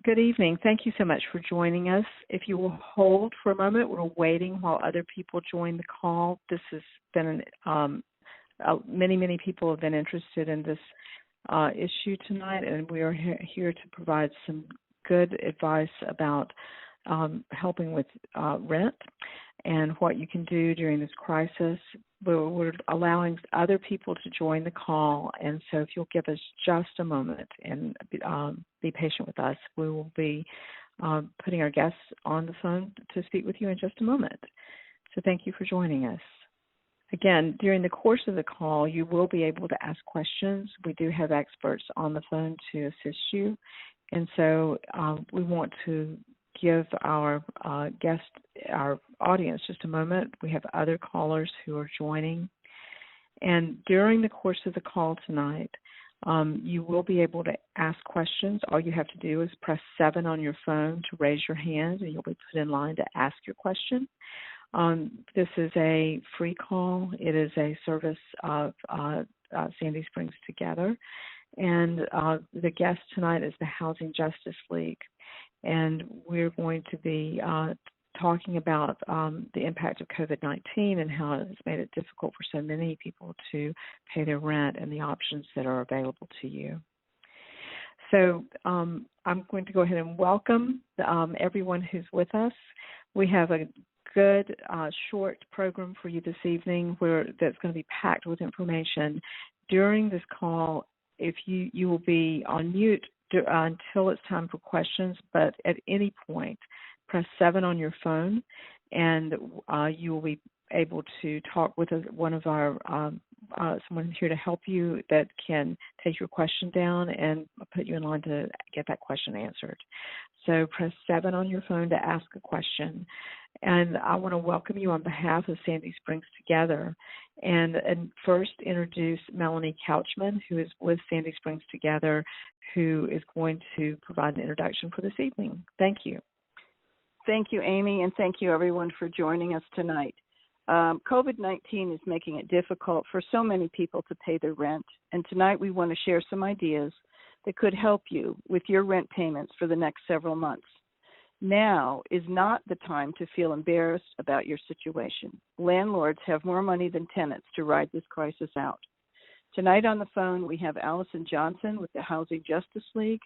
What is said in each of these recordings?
Good evening. Thank you so much for joining us. If you will hold for a moment, we're waiting while other people join the call. This has been many people have been interested in this issue tonight, and we are here to provide some good advice about helping with rent and what you can do during this crisis. We're allowing other people to join the call, and so if you'll give us just a moment and be patient with us, we will be putting our guests on the phone to speak with you in just a moment. So thank you for joining us. Again, during the course of the call, you will be able to ask questions. We do have experts on the phone to assist you, and so we want to give our our audience just a moment. We have other callers who are joining. And during the course of the call tonight, you will be able to ask questions. All you have to do is press 7 on your phone to raise your hand, and you'll be put in line to ask your question. This is a free call. It is a service of Sandy Springs Together. And the guest tonight is the Housing Justice League. And we're going to be talking about the impact of COVID-19 and how it's made it difficult for so many people to pay their rent and the options that are available to you. So I'm going to go ahead and welcome everyone who's with us. We have a good short program for you this evening that's going to be packed with information. During this call, if you will be on mute until it's time for questions, but at any point, press 7 on your phone, and you will be able to talk with one of our someone here to help you that can take your question down and put you in line to get that question answered. So press 7 on your phone to ask a question. And I want to welcome you on behalf of Sandy Springs Together and first introduce Melanie Couchman, who is with Sandy Springs Together, who is going to provide an introduction for this evening. Thank you. Thank you, Amy, and thank you, everyone, for joining us tonight. COVID-19 is making it difficult for so many people to pay their rent, and tonight we want to share some ideas that could help you with your rent payments for the next several months. Now is not the time to feel embarrassed about your situation. Landlords have more money than tenants to ride this crisis out. Tonight on the phone, we have Alison Johnson with the Housing Justice League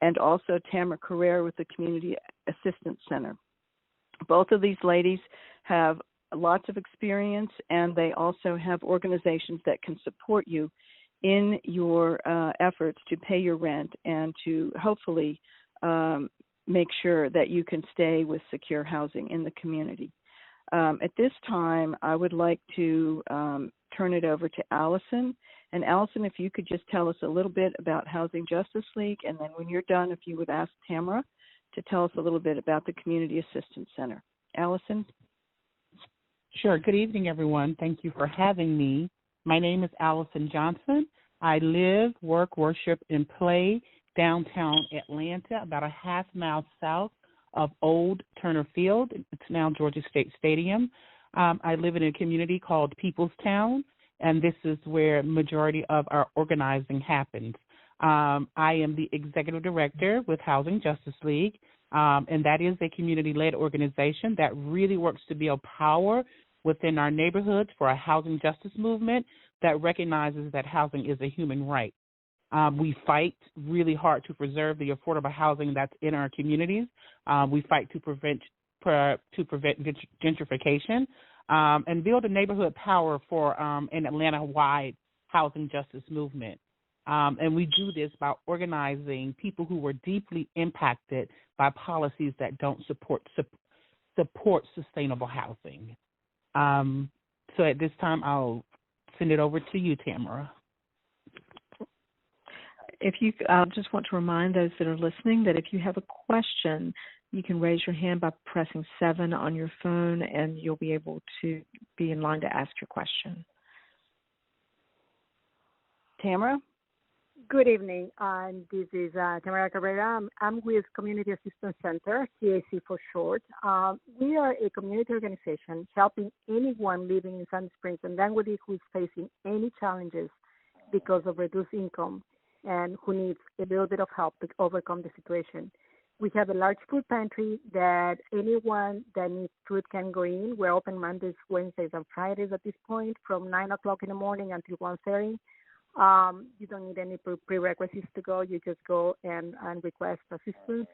and also Tamara Carrera with the Community Assistance Center. Both of these ladies have lots of experience, and they also have organizations that can support you in your efforts to pay your rent and to hopefully make sure that you can stay with secure housing in the community. At this time, I would like to turn it over to Alison. And Alison, if you could just tell us a little bit about Housing Justice League, and then when you're done, if you would ask Tamara to tell us a little bit about the Community Assistance Center. Alison? Sure. Good evening, everyone. Thank you for having me. My name is Alison Johnson. I live, work, worship, and play downtown Atlanta, about a half mile south of Old Turner Field. It's now Georgia State Stadium. I live in a community called Peoplestown, and this is where majority of our organizing happens. I am the executive director with Housing Justice League, and that is a community-led organization that really works to build power within our neighborhoods for a housing justice movement that recognizes that housing is a human right. We fight really hard to preserve the affordable housing that's in our communities. We fight to prevent gentrification and build a neighborhood power for an Atlanta-wide housing justice movement. And we do this by organizing people who were deeply impacted by policies that don't support sustainable housing. So at this time, I'll send it over to you, Tamara. If you just want to remind those that are listening that if you have a question, you can raise your hand by pressing 7 on your phone, and you'll be able to be in line to ask your question. Tamara? Good evening. This is Tamara Carrera. I'm with Community Assistance Center, CAC for short. We are a community organization helping anyone living in Sandy Springs and Dunwoody who is facing any challenges because of reduced income and who needs a little bit of help to overcome the situation. We have a large food pantry that anyone that needs food can go in. We're open Mondays, Wednesdays, and Fridays at this point from 9 o'clock in the morning until 1:30. You don't need any prerequisites to go. You just go and request assistance.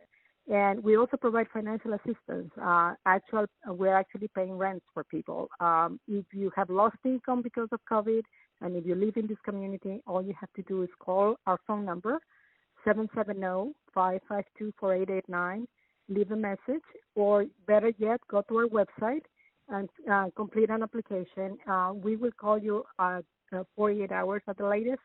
And we also provide financial assistance. We're actually paying rents for people. If you have lost income because of COVID, and if you live in this community, all you have to do is call our phone number, 770-552-4889, leave a message, or better yet, go to our website and complete an application. We will call you 48 hours at the latest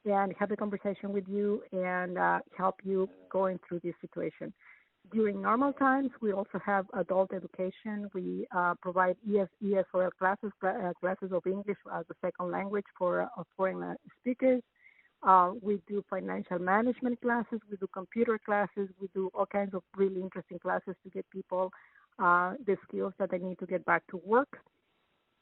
and have a conversation with you and help you going through this situation. During normal times, we also have adult education. We provide ESOL classes, classes of English as a second language for foreign speakers. We do financial management classes. We do computer classes. We do all kinds of really interesting classes to get people the skills that they need to get back to work.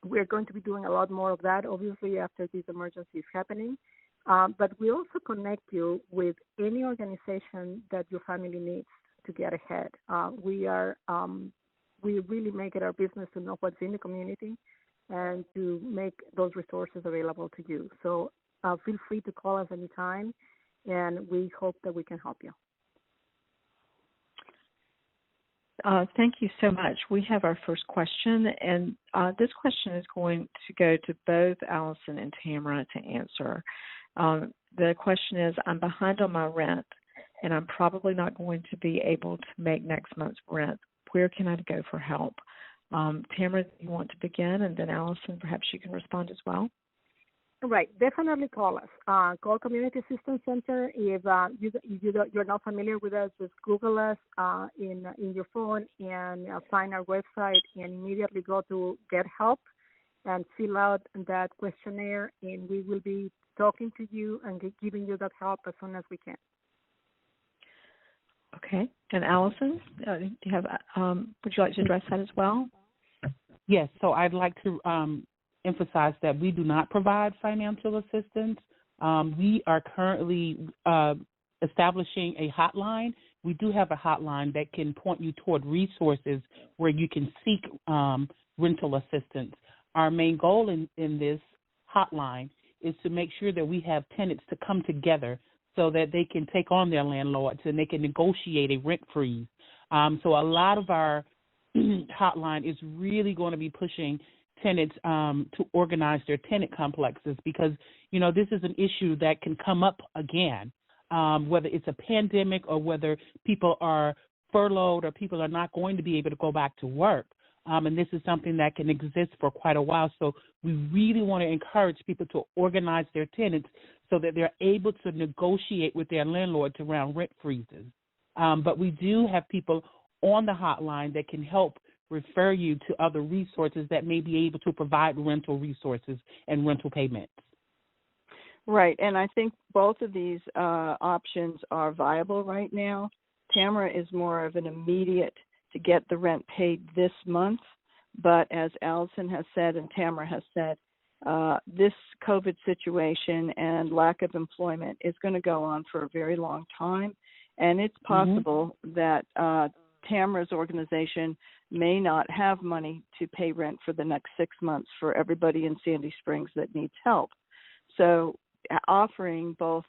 We're going to be doing a lot more of that, obviously, after this emergency is happening. But we also connect you with any organization that your family needs to get ahead. We really make it our business to know what's in the community and to make those resources available to you. So feel free to call us anytime, and we hope that we can help you. Thank you so much. We have our first question, and this question is going to go to both Alison and Tamara to answer. The question is, I'm behind on my rent, and I'm probably not going to be able to make next month's rent. Where can I go for help? Tamara, you want to begin, and then Alison, perhaps you can respond as well. Right, definitely call us. Call Community Assistance Center. If you're not familiar with us, just Google us in your phone and find our website and immediately go to Get Help and fill out that questionnaire, and we will be talking to you and giving you that help as soon as we can. Okay, and Alison, do you have? Would you like to address that as well? Yes. So I'd like to emphasize that we do not provide financial assistance. We are currently establishing a hotline. We do have a hotline that can point you toward resources where you can seek rental assistance. Our main goal in this hotline is to make sure that we have tenants to come together so that they can take on their landlords and they can negotiate a rent freeze. So a lot of our hotline is really going to be pushing tenants to organize their tenant complexes because, you know, this is an issue that can come up again, whether it's a pandemic or whether people are furloughed or people are not going to be able to go back to work. And this is something that can exist for quite a while. So we really want to encourage people to organize their tenants so that they're able to negotiate with their landlords around rent freezes. But we do have people on the hotline that can help refer you to other resources that may be able to provide rental resources and rental payments. Right, and I think both of these options are viable right now. Tamara is more of an immediate to get the rent paid this month, but as Alison has said and Tamara has said, this COVID situation and lack of employment is going to go on for a very long time, and it's possible that Tamara's organization may not have money to pay rent for the next 6 months for everybody in Sandy Springs that needs help. So offering both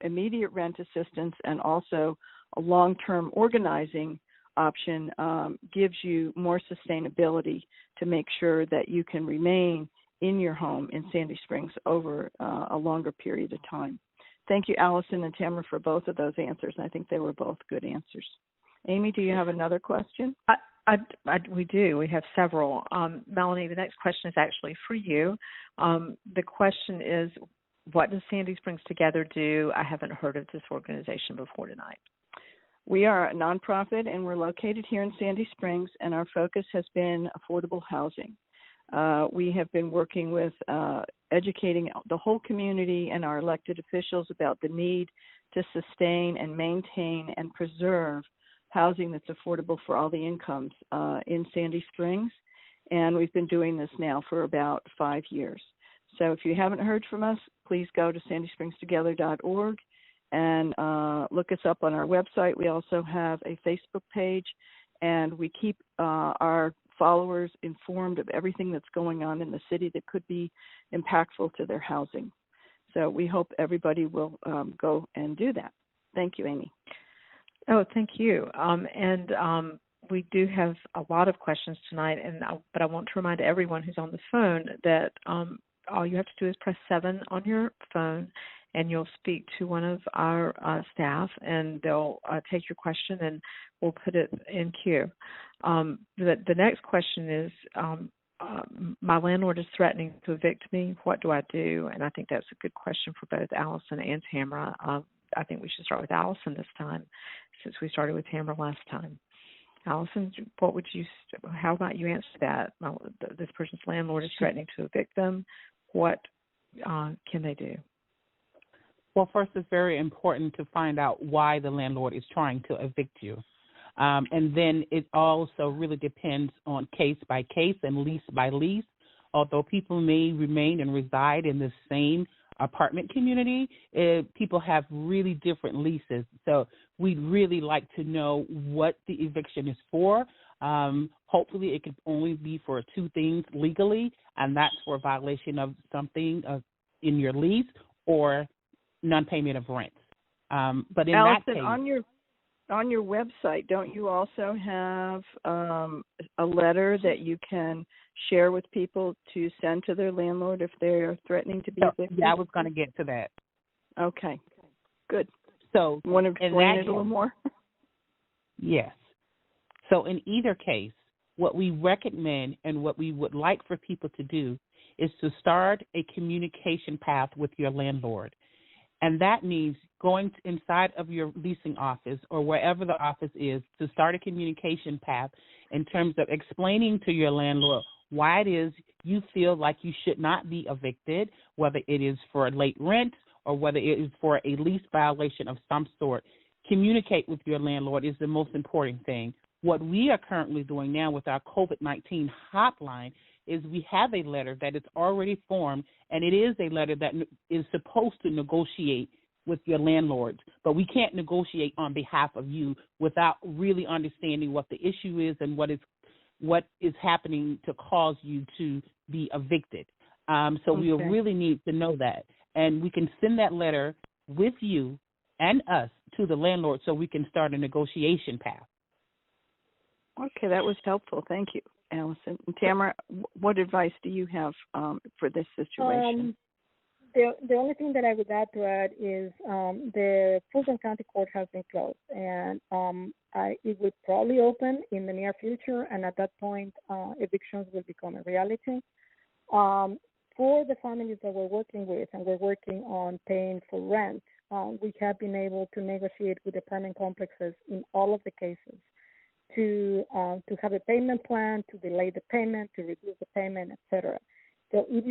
immediate rent assistance and also a long-term organizing option gives you more sustainability to make sure that you can remain in your home in Sandy Springs over a longer period of time. Thank you, Alison and Tamara, for both of those answers. I think they were both good answers. Amy, do you have another question? We do. We have several. Melanie, the next question is actually for you. The question is, what does Sandy Springs Together do? I haven't heard of this organization before tonight. We are a nonprofit, and we're located here in Sandy Springs, and our focus has been affordable housing. We have been working with educating the whole community and our elected officials about the need to sustain and maintain and preserve housing that's affordable for all the incomes in Sandy Springs, and we've been doing this now for about 5 years. So if you haven't heard from us, please go to sandysprings.together.org and look us up on our website. We also have a Facebook page, and we keep our followers informed of everything that's going on in the city that could be impactful to their housing. So we hope everybody will go and do that. Thank you, Amy. Oh, thank you. We do have a lot of questions tonight, but I want to remind everyone who's on the phone that all you have to do is press 7 on your phone, and you'll speak to one of our staff, and they'll take your question, and we'll put it in queue. The next question is, my landlord is threatening to evict me. What do I do? And I think that's a good question for both Alison and Tamara. I think we should start with Alison this time, since we started with Tamara last time. Alison, how about you answer that? This person's landlord is threatening to evict them. What can they do? Well, first, it's very important to find out why the landlord is trying to evict you. And then it also really depends on case by case and lease by lease. Although people may remain and reside in the same apartment community, people have really different leases. So we'd really like to know what the eviction is for. Hopefully it could only be for 2 things legally, and that's for a violation of something in your lease or non-payment of rent. But in Alison, that case, on your website, don't you also have a letter that you can share with people to send to their landlord if they're threatening to be evicted? Yeah, I was going to get to that. Okay, good. So, you want to explain it a little more? Yes. So in either case, what we recommend and what we would like for people to do is to start a communication path with your landlord. And that means going inside of your leasing office or wherever the office is to start a communication path in terms of explaining to your landlord why it is you feel like you should not be evicted, whether it is for late rent or whether it is for a lease violation of some sort. Communicate with your landlord is the most important thing. What we are currently doing now with our COVID-19 hotline is we have a letter that is already formed, and it is a letter that is supposed to negotiate with your landlords, but we can't negotiate on behalf of you without really understanding what the issue is and what is happening to cause you to be evicted. So we really need to know that, and we can send that letter with you and us to the landlord so we can start a negotiation path. Okay, that was helpful. Thank you, Alison. And Tamara, what advice do you have for this situation? The only thing that I would add to it is the Fulton County Court has been closed, and it will probably open in the near future, and at that point, evictions will become a reality. For the families that we're working with, and we're working on paying for rent, we have been able to negotiate with apartment complexes in all of the cases to have a payment plan, to delay the payment, to reduce the payment, etc. So if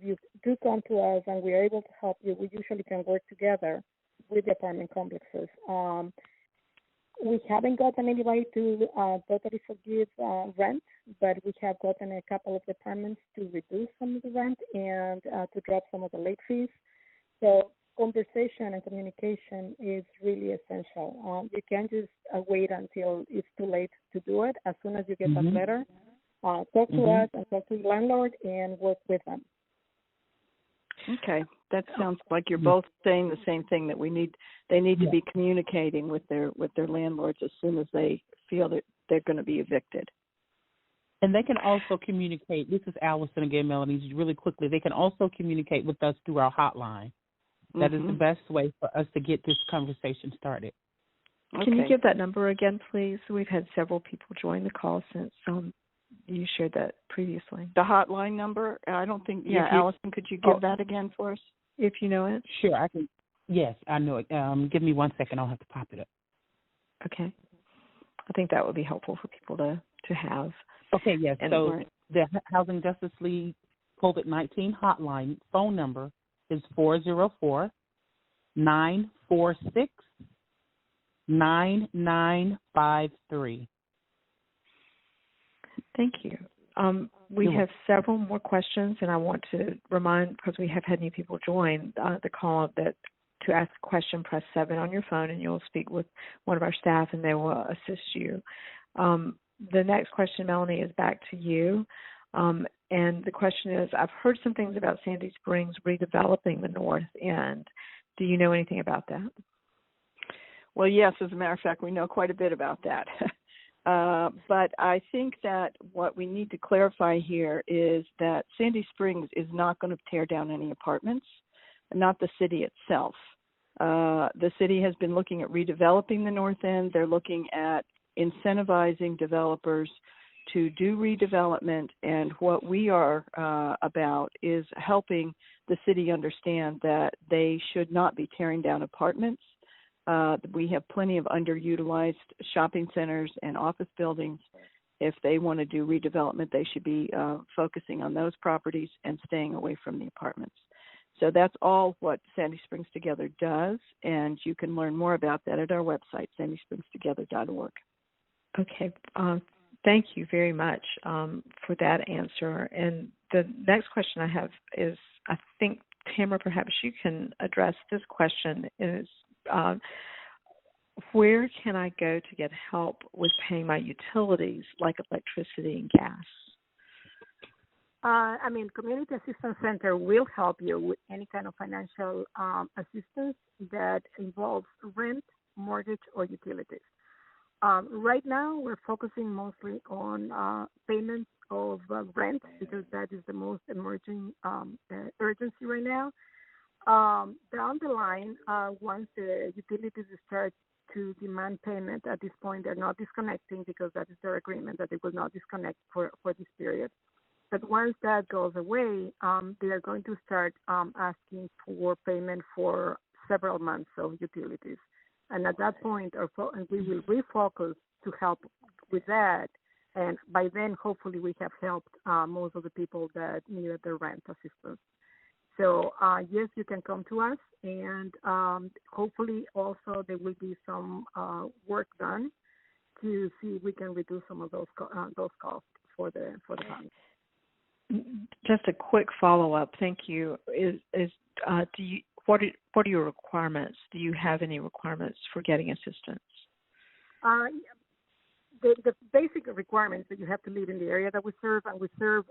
you do come to us and we are able to help you, we usually can work together with the apartment complexes. We haven't gotten anybody to totally forgive rent, but we have gotten a couple of departments to reduce some of the rent and to drop some of the late fees. So conversation and communication is really essential. You can't just wait until it's too late to do it. As soon as you get that letter, talk to us and talk to the landlord and work with them. Okay, that sounds like you're both saying the same thing, that they need to be communicating with their landlords as soon as they feel that they're going to be evicted. And they can also communicate. This is Alison again, Melanie. Really quickly, they can also communicate with us through our hotline. That is the best way for us to get this conversation started. Okay. Can you give that number again, please? We've had several people join the call since you shared that previously. The hotline number? I don't think, Alison, could you give that again for us? If you know it. Sure, I can. Yes, I know it. Give me 1 second. I'll have to pop it up. Okay. I think that would be helpful for people to have. Okay, yes. So the Housing Justice League COVID-19 hotline phone number is 404-946-9953. Thank you. We have several more questions, and I want to remind, because we have had new people join the call, that to ask a question, press 7 on your phone, and you'll speak with one of our staff, and they will assist you. The next question, Melanie, is back to you. And the question is, I've heard some things about Sandy Springs redeveloping the north end. Do you know anything about that? Well, yes, as a matter of fact, we know quite a bit about that. But I think that what we need to clarify here is that Sandy Springs is not going to tear down any apartments, not the city itself. The city has been looking at redeveloping the north end. They're looking at incentivizing developers to do redevelopment, and what we are about is helping the city understand that they should not be tearing down apartments. We have plenty of underutilized shopping centers and office buildings. If they want to do redevelopment, they should be focusing on those properties and staying away from the apartments. So that's all what Sandy Springs Together does, and you can learn more about that at our website, sandysprings.org. Okay. Thank you very much for that answer. And the next question I have is, I think, Tamara, perhaps you can address this question, is where can I go to get help with paying my utilities like electricity and gas? Community Assistance Center will help you with any kind of financial assistance that involves rent, mortgage, or utilities. Right now, we're focusing mostly on payments of rent because that is the most emerging urgency right now. Down the line, once the utilities start to demand payment, at this point they're not disconnecting because that is their agreement that they will not disconnect for this period. But once that goes away, they are going to start asking for payment for several months of utilities. And at that point, we will refocus to help with that. And by then, hopefully, we have helped most of the people that needed the rent assistance. So, yes, you can come to us. And hopefully, also, there will be some work done to see if we can reduce some of those costs for the family. Just a quick follow-up. Thank you. What are your requirements? Do you have any requirements for getting assistance? The basic requirements that you have to live in the area that we serve, and we serve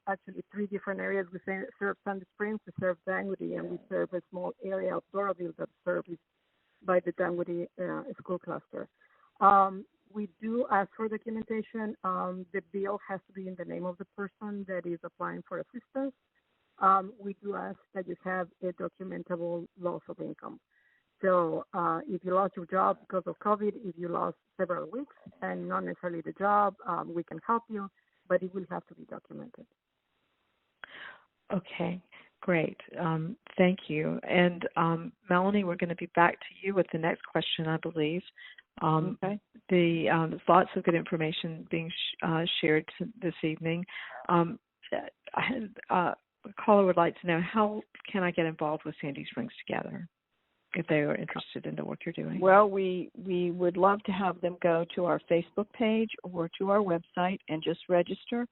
actually 3 different areas. We serve Sandy Springs, we serve Dunwoody, and we serve a small area of Doraville that's serviced by the Dunwoody school cluster. We do ask for documentation. The bill has to be in the name of the person that is applying for assistance. We do ask that you have a documentable loss of income. So if you lost your job because of COVID, if you lost several weeks and not necessarily the job, we can help you, but it will have to be documented. Okay, great. Thank you. And Melanie, we're going to be back to you with the next question, I believe. Okay. There's lots of good information being shared this evening. A caller would like to know, how can I get involved with Sandy Springs Together if they are interested in the work you're doing? Well, we would love to have them go to our Facebook page or to our website and just register,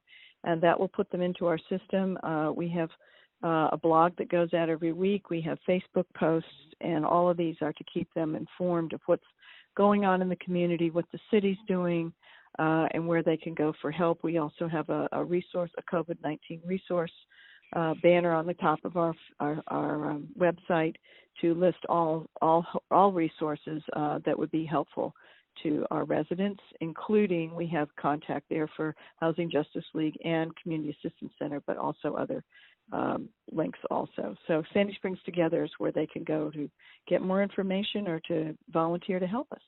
and that will put them into our system. We have a blog that goes out every week. We have Facebook posts, and all of these are to keep them informed of what's going on in the community, what the city's doing, and where they can go for help. We also have a resource, a COVID-19 resource banner on the top of our website to list all resources that would be helpful to our residents, including we have contact there for Housing Justice League and Community Assistance Center, but also other links also. So Sandy Springs Together is where they can go to get more information or to volunteer to help us.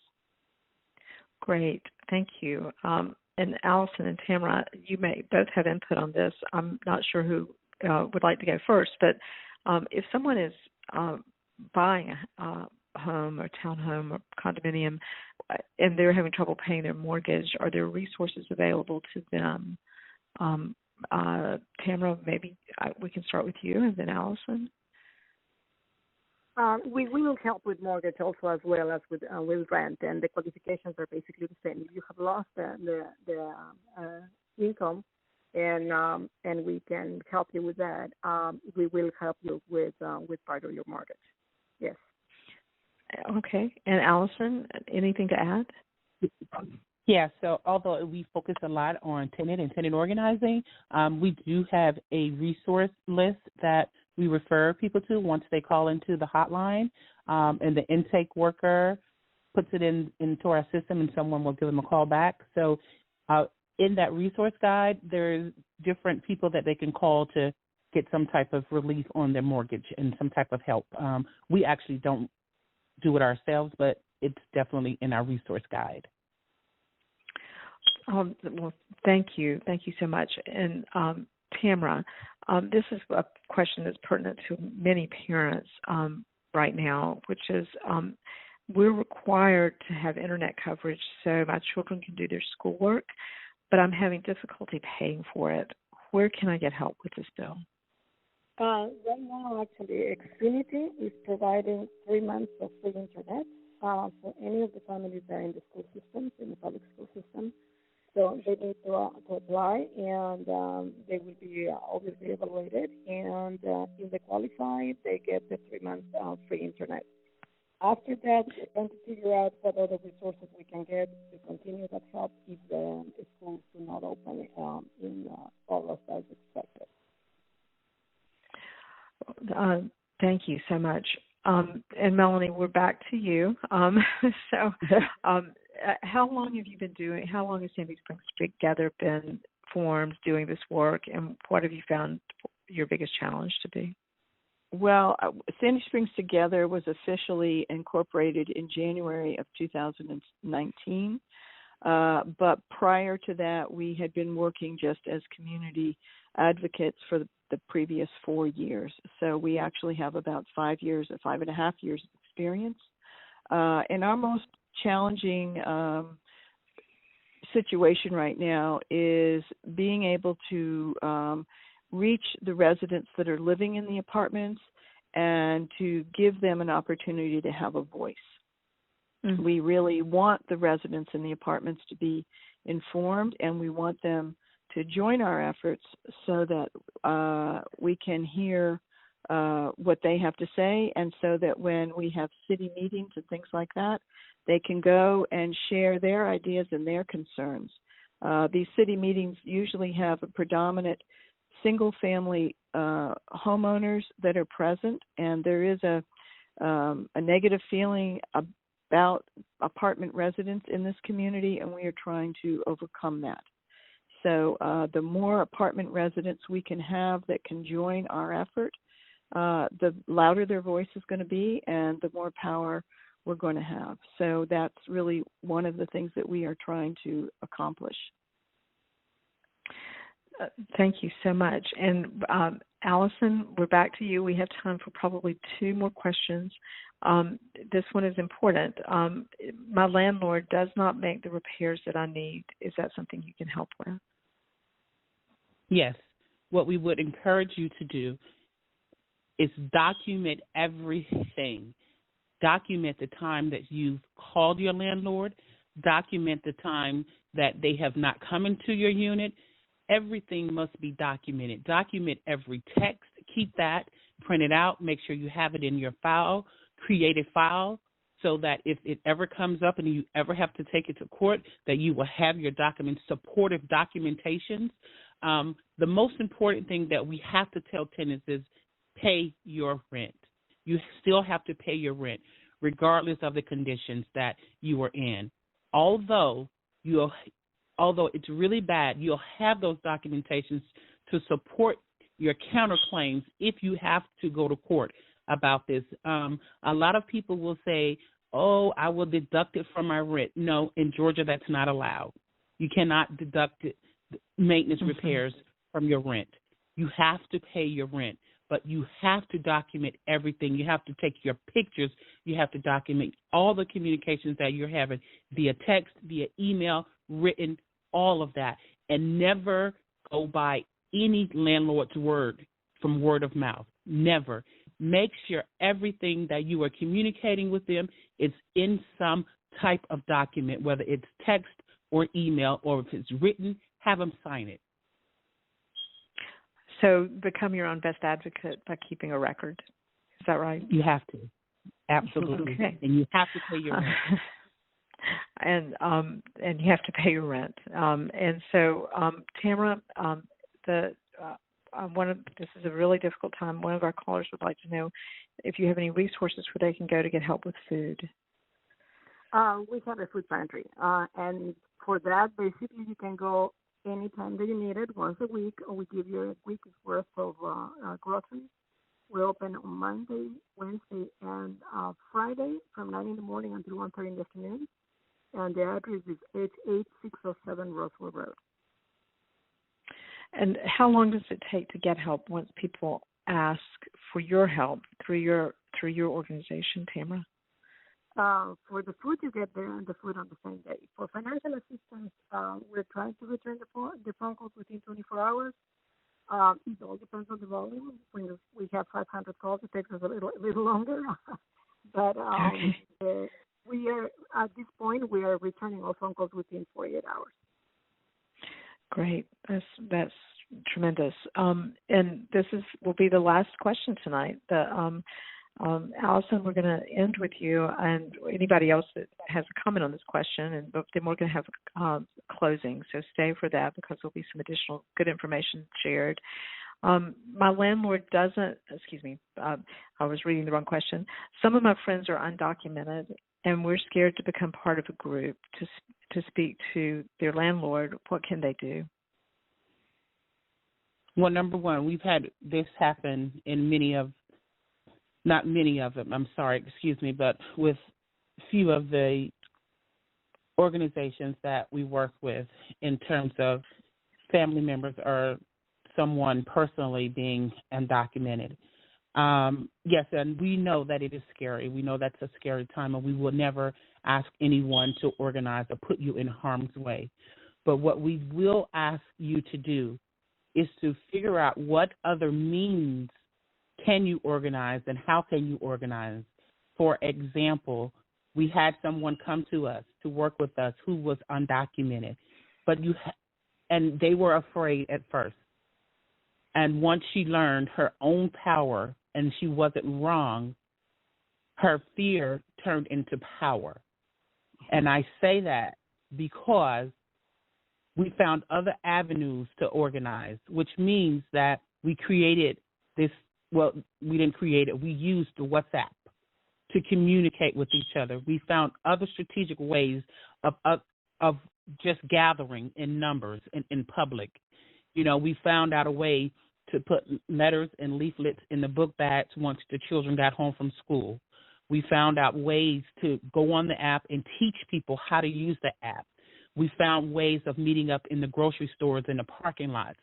Great. Thank you. And Alison and Tamara, you may both have input on this. I'm not sure who would like to go first, but if someone is buying a home or townhome or condominium and they're having trouble paying their mortgage, are there resources available to them? Tamara, maybe we can start with you and then Alison. We will help with mortgage also as well as with rent, and the qualifications are basically the same. If you have lost the income, and we can help you with that, we will help you with part of your mortgage. Yes. Okay. And Alison, anything to add? Yeah, so although we focus a lot on tenant and tenant organizing, we do have a resource list that we refer people to once they call into the hotline, and the intake worker puts it into our system and someone will give them a call back. So in that resource guide, there's different people that they can call to get some type of relief on their mortgage and some type of help. We actually don't do it ourselves, but it's definitely in our resource guide. Well, thank you. Thank you so much. And Tamara, this is a question that's pertinent to many parents right now, which is we're required to have internet coverage so my children can do their schoolwork, but I'm having difficulty paying for it. Where can I get help with this bill? Right now, actually, Xfinity is providing 3 months of free internet for any of the families that are in the school systems, in the public school system. So they need to apply, and they will be obviously evaluated. And if they qualify, they get the 3 months free internet. After that, we're trying to figure out what other resources we can get to continue that help if the schools do not open in August as expected. Thank you so much. And Melanie, we're back to you. How long has Sandy Springs Together been formed doing this work, and what have you found your biggest challenge to be? Well, Sandy Springs Together was officially incorporated in January of 2019. But prior to that, we had been working just as community advocates for the previous 4 years. So we actually have about 5 and a half years of experience. And our most challenging situation right now is being able to reach the residents that are living in the apartments and to give them an opportunity to have a voice. Mm-hmm. We really want the residents in the apartments to be informed, and we want them to join our efforts so that we can hear what they have to say, and so that when we have city meetings and things like that, they can go and share their ideas and their concerns. These city meetings usually have a predominant single-family homeowners that are present, and there is a negative feeling about apartment residents in this community, and we are trying to overcome that. So the more apartment residents we can have that can join our effort, the louder their voice is going to be and the more power we're going to have. So that's really one of the things that we are trying to accomplish. Thank you so much. And Alison, we're back to you. We have time for probably 2 more questions. This one is important. My landlord does not make the repairs that I need. Is that something you can help with? Yes. What we would encourage you to do is document everything. Document the time that you've called your landlord. Document the time that they have not come into your unit. Everything must be documented. Document every text. Keep that. Print it out. Make sure you have it in your file. Create a file so that if it ever comes up and you ever have to take it to court, that you will have your documents, supportive documentations. The most important thing that we have to tell tenants is pay your rent. You still have to pay your rent, regardless of the conditions that you are in. Although it's really bad, you'll have those documentations to support your counterclaims if you have to go to court about this. A lot of people will say, oh, I will deduct it from my rent. No, in Georgia, that's not allowed. You cannot deduct maintenance repairs from your rent. You have to pay your rent, but you have to document everything. You have to take your pictures. You have to document all the communications that you're having via text, via email, written, all of that, and never go by any landlord's word from word of mouth. Never. Make sure everything that you are communicating with them is in some type of document, whether it's text or email, or if it's written, have them sign it. So become your own best advocate by keeping a record. Is that right? You have to. Absolutely. Okay. And you have to pay your rent. And you have to pay your rent. And so, Tamara, this is a really difficult time. One of our callers would like to know if you have any resources where they can go to get help with food. We have a food pantry, and for that, basically, you can go anytime that you need it, once a week, or we give you a week's worth of groceries. We're open on Monday, Wednesday, and Friday from 9 in the morning until 1:30 in the afternoon. And the address is 88607 Roswell Road. And how long does it take to get help once people ask for your help through your organization, Tamara? For the food, you get the food on the same day. For financial assistance, we're trying to return the phone calls within 24 hours. It all depends on the volume. When we have 500 calls, it takes us a little longer. But we are at this point, we are returning all phone calls within 48 hours. Great, that's tremendous. And this will be the last question tonight. Alison, we're going to end with you, and anybody else that has a comment on this question, and then we're going to have closing. So stay for that because there'll be some additional good information shared. My landlord doesn't. Excuse me. I was reading the wrong question. Some of my friends are undocumented, and we're scared to become part of a group to speak to their landlord. What can they do? Well, number one, we've had this happen in not many of them, but with few of the organizations that we work with in terms of family members or someone personally being undocumented. Yes, and we know that it is scary. We know that's a scary time, and we will never ask anyone to organize or put you in harm's way. But what we will ask you to do is to figure out what other means can you organize and how can you organize. For example, we had someone come to us to work with us who was undocumented, and they were afraid at first. And once she learned her own power and she wasn't wrong, her fear turned into power. And I say that because we found other avenues to organize, which means that we created this. Well, we didn't create it. We used the WhatsApp to communicate with each other. We found other strategic ways of just gathering in numbers in public. You know, we found out a way to put letters and leaflets in the book bags once the children got home from school. We found out ways to go on the app and teach people how to use the app. We found ways of meeting up in the grocery stores and the parking lots.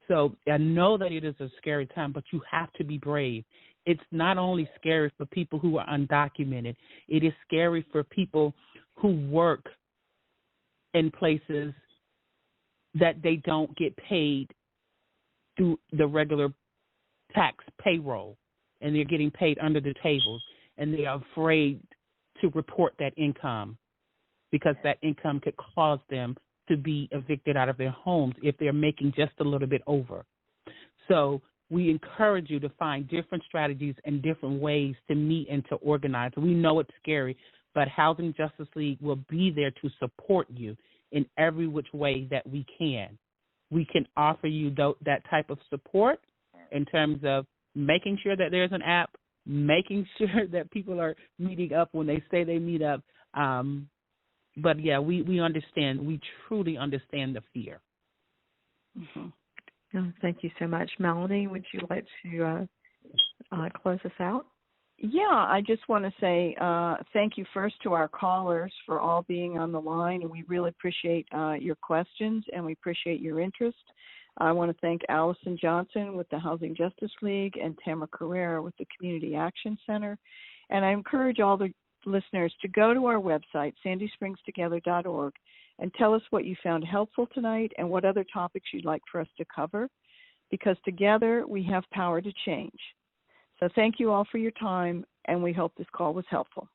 So I know that it is a scary time, but you have to be brave. It's not only scary for people who are undocumented. It is scary for people who work in places that they don't get paid through the regular tax payroll, and they're getting paid under the tables, and they are afraid to report that income because that income could cause them to be evicted out of their homes if they're making just a little bit over. So we encourage you to find different strategies and different ways to meet and to organize. We know it's scary, but Housing Justice League will be there to support you in every which way that we can. We can offer you that type of support in terms of making sure that there's an app, making sure that people are meeting up when they say they meet up. But, yeah, we understand. We truly understand the fear. Mm-hmm. Oh, thank you so much. Melanie, would you like to close us out? Yeah, I just want to say thank you first to our callers for all being on the line, and we really appreciate your questions, and we appreciate your interest. I want to thank Alison Johnson with the Housing Justice League and Tamara Carrera with the Community Action Center. And I encourage all the listeners to go to our website, sandysprings.together.org, and tell us what you found helpful tonight and what other topics you'd like for us to cover, because together we have power to change. So thank you all for your time, and we hope this call was helpful.